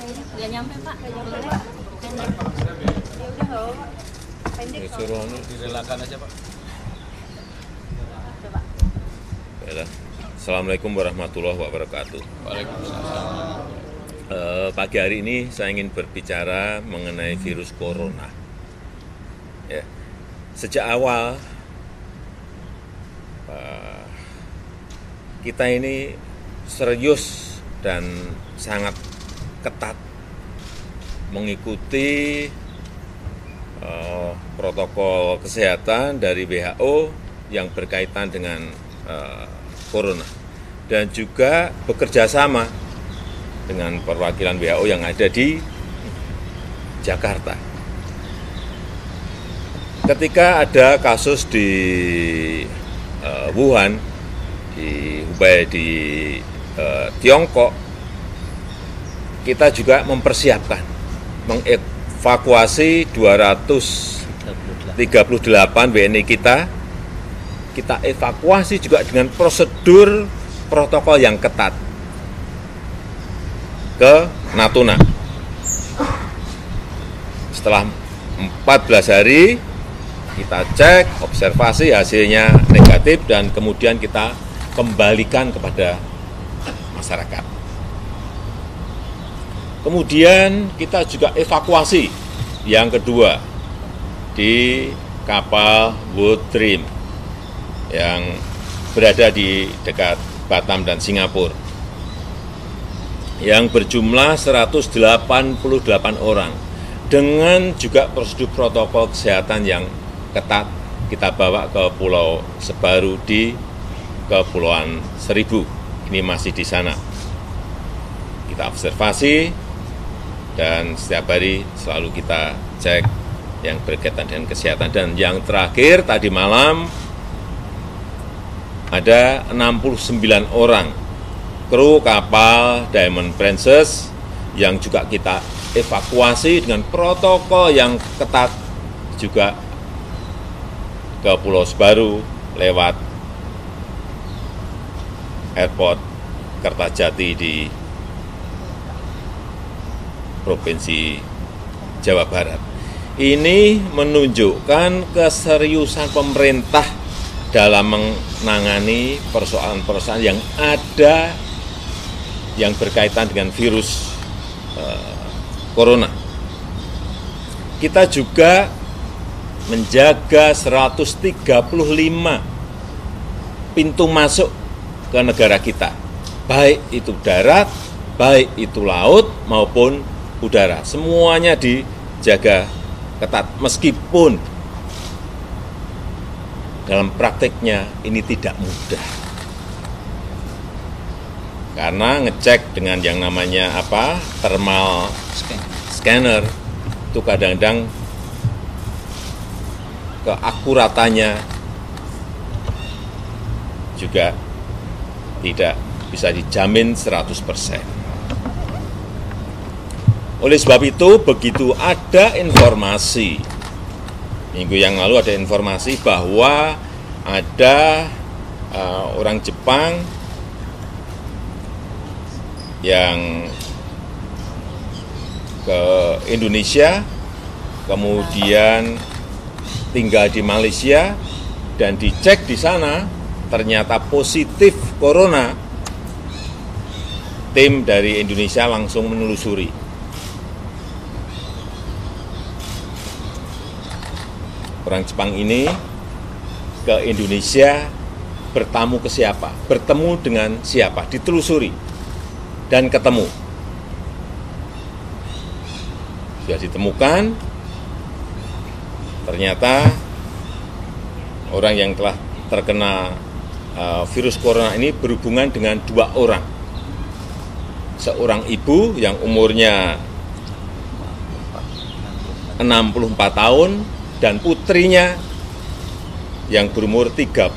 Nggak nyampe Pak. Nggak nyampe Pak. Pendek. Ya udah nggak apa-apa. Pendek kok. Suruh direlakan aja Pak. Coba. Baiklah. Assalamualaikum warahmatullahi wabarakatuh. Waalaikumsalam. Pagi hari ini saya ingin berbicara mengenai virus corona. Ya. Sejak awal kita ini serius dan sangat ketat mengikuti protokol kesehatan dari WHO yang berkaitan dengan corona, dan juga bekerja sama dengan perwakilan WHO yang ada di Jakarta. Ketika ada kasus di Wuhan, di Hubei, di Tiongkok, kita juga mempersiapkan mengevakuasi 238 WNI kita evakuasi juga dengan prosedur protokol yang ketat ke Natuna. Setelah 14 hari kita cek, observasi, hasilnya negatif, dan kemudian kita kembalikan kepada masyarakat. Kemudian kita juga evakuasi yang kedua di kapal World Dream yang berada di dekat Batam dan Singapura, yang berjumlah 188 orang, dengan juga prosedur protokol kesehatan yang ketat. Kita bawa ke Pulau Sebaru di Kepulauan Seribu. Ini masih di sana. Kita observasi dan setiap hari selalu kita cek yang berkaitan dengan kesehatan. Dan yang terakhir tadi malam ada 69 orang kru kapal Diamond Princess yang juga kita evakuasi dengan protokol yang ketat juga ke Pulau Sebaru lewat airport Kertajati di Provinsi Jawa Barat. Ini menunjukkan keseriusan pemerintah dalam menangani persoalan-persoalan yang ada yang berkaitan dengan virus corona. Kita juga menjaga 135 pintu masuk ke negara kita, baik itu darat, baik itu laut maupun udara. Semuanya dijaga ketat, meskipun dalam prakteknya ini tidak mudah. Karena ngecek dengan yang namanya thermal scanner itu kadang-kadang keakuratannya juga tidak bisa dijamin 100%. Oleh sebab itu, begitu ada informasi, minggu yang lalu ada informasi bahwa ada orang Jepang yang ke Indonesia, kemudian tinggal di Malaysia, dan dicek di sana ternyata positif corona. Tim dari Indonesia langsung menelusuri. Orang Jepang ini ke Indonesia bertamu ke siapa, bertemu dengan siapa, ditelusuri dan ketemu. Sudah ditemukan, ternyata orang yang telah terkena virus corona ini berhubungan dengan dua orang. Seorang ibu yang umurnya 64 tahun dan putrinya yang berumur 31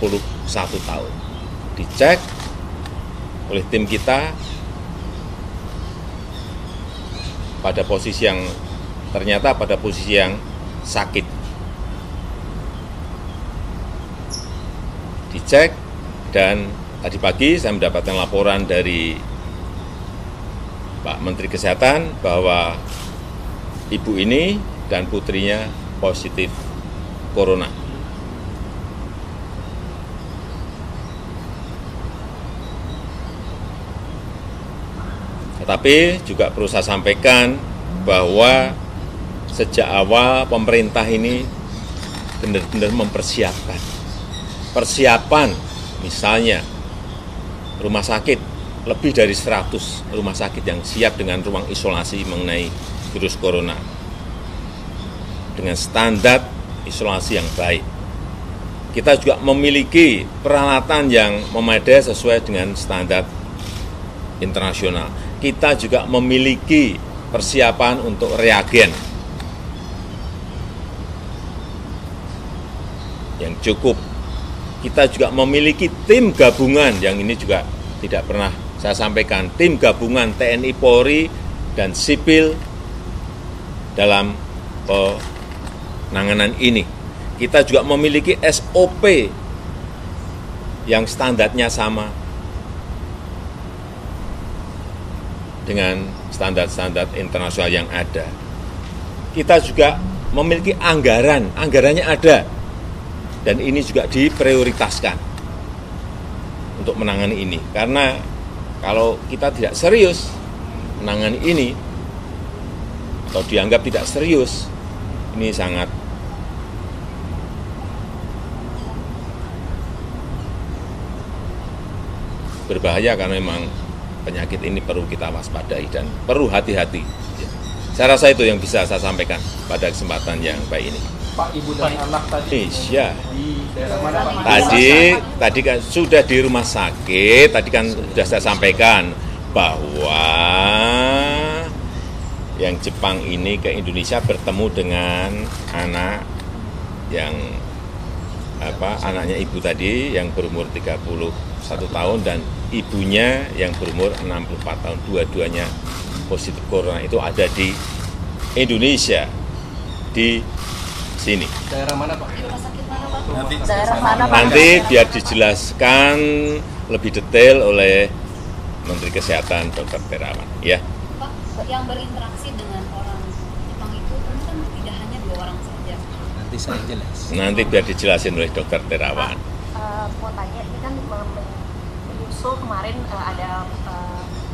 tahun. Dicek oleh tim kita pada posisi yang ternyata pada posisi yang sakit. Dicek, dan tadi pagi saya mendapatkan laporan dari Pak Menteri Kesehatan bahwa ibu ini dan putrinya positif corona. Tetapi juga perlu saya sampaikan bahwa sejak awal pemerintah ini benar-benar mempersiapkan. Persiapan misalnya rumah sakit, lebih dari 100 rumah sakit yang siap dengan ruang isolasi mengenai virus corona. Dengan standar isolasi yang baik. Kita juga memiliki peralatan yang memadai sesuai dengan standar internasional. Kita juga memiliki persiapan untuk reagen yang cukup. Kita juga memiliki tim gabungan yang ini juga tidak pernah saya sampaikan, tim gabungan TNI, Polri, dan sipil dalam penanganan ini. Kita juga memiliki SOP yang standarnya sama dengan standar-standar internasional yang ada. Kita juga memiliki anggarannya ada, dan ini juga diprioritaskan untuk menangani ini. Karena kalau kita tidak serius menangani ini, atau dianggap tidak serius, ini sangat berbahaya karena memang penyakit ini perlu kita waspadai dan perlu hati-hati. Saya rasa itu yang bisa saya sampaikan pada kesempatan yang baik ini. Pak, ibu dan anak tadi Indonesia. di daerah mana, Pak? Tadi kan sudah di rumah sakit, tadi kan sudah saya sampaikan bahwa yang Jepang ini ke Indonesia bertemu dengan anak yang anaknya ibu tadi yang berumur 31 tahun dan ibunya yang berumur 64 tahun. Dua-duanya positif corona, itu ada di Indonesia, di sini. Daerah mana, Pak? Rumah sakit mana, Pak? Nanti Daerah mana, Pak? Nanti biar dijelaskan lebih detail oleh Menteri Kesehatan Dr. Terawan, ya. Pak, yang berinteraksi dengan orang Jepang itu kan tidak hanya 2 orang saja. nanti saya jelas. Nanti biar dijelasin oleh Dr. Terawan. Mau tanya, ini kan menyusul kemarin ada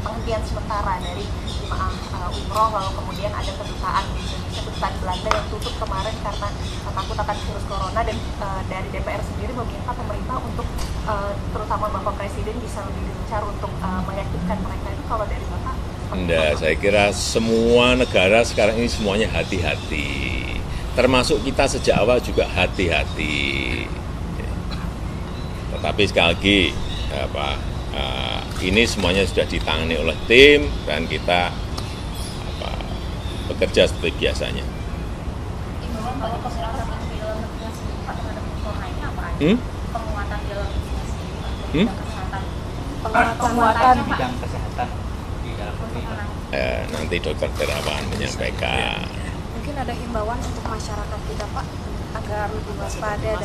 penghentian sementara dari jemaah umroh, lalu kemudian ada kedutaan di Indonesia, kedutaan Belanda yang tutup kemarin karena takut akan virus corona, dan dari DPR sendiri meminta pemerintah untuk terutama Bapak Presiden bisa lebih gencar untuk meyakinkan mereka. Itu kalau dari Bapak? Enggak, saya kira semua negara sekarang ini semuanya hati-hati. Termasuk kita sejak awal juga hati-hati. Tetapi sekali lagi, ini semuanya sudah ditangani oleh tim dan kita bekerja seperti biasanya. Imbauan bahwa masyarakat yang di dalam negeri sendiri terhadap corona ini apa aja? Penguatan di dalam negeri sendiri, bidang kesehatan. Penguatan Bidang kesehatan di dalam negeri. Nanti Dr. Terawan menyampaikan. Mungkin ada himbauan untuk masyarakat kita, Pak, agar lebih waspada dari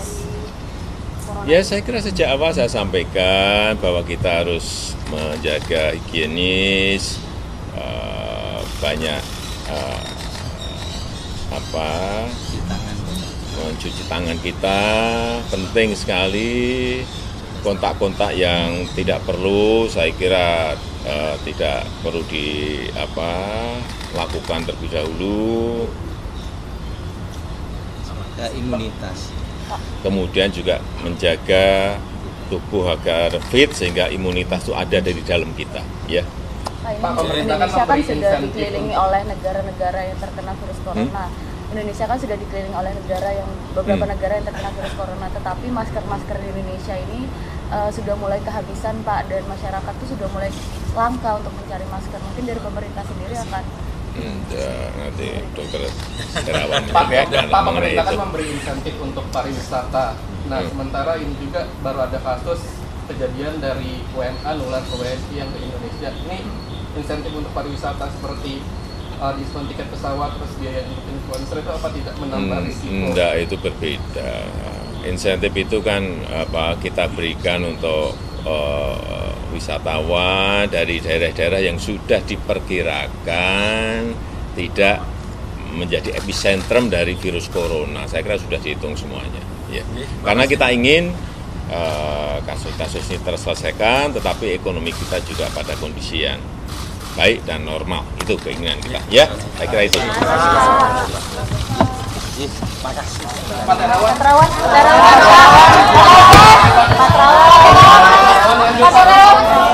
corona. Ya, saya kira sejak awal saya sampaikan bahwa kita harus menjaga higienis, banyak mencuci tangan kita, penting sekali. Kontak-kontak yang tidak perlu, saya kira tidak perlu lakukan terlebih dahulu. Imunitas. Kemudian juga menjaga tubuh agar fit sehingga imunitas itu ada dari dalam kita, ya. Pak, pemerintah kan Indonesia kan memberi sudah insentif dikelilingi oleh negara-negara yang terkena virus corona. Indonesia kan sudah dikelilingi oleh beberapa negara yang terkena virus corona, tetapi masker-masker di Indonesia ini sudah mulai kehabisan, Pak, dan masyarakat itu sudah mulai langka untuk mencari masker. Mungkin dari pemerintah sendiri akan Nanti Dokter Terawan Pak, menyampaikan Pak, mengenai pemerintah kan itu. memberi insentif untuk pariwisata. Nah, sementara ini juga baru ada kasus kejadian dari WNA nular ke WNI yang ke Indonesia. Ini insentif untuk pariwisata seperti diskon tiket pesawat, terus biaya untuk influencer, itu apa tidak menambah risiko? Enggak, itu berbeda. Insentif itu kan kita berikan untuk wisatawan dari daerah-daerah yang sudah diperkirakan tidak menjadi epicentrum dari virus corona. Saya kira sudah dihitung semuanya. Ya. Karena kita ingin kasus-kasus ini terselesaikan, tetapi ekonomi kita juga pada kondisi yang baik dan normal. Itu keinginan kita. Ya, saya kira itu. Pak Terawan. Pak Terawan.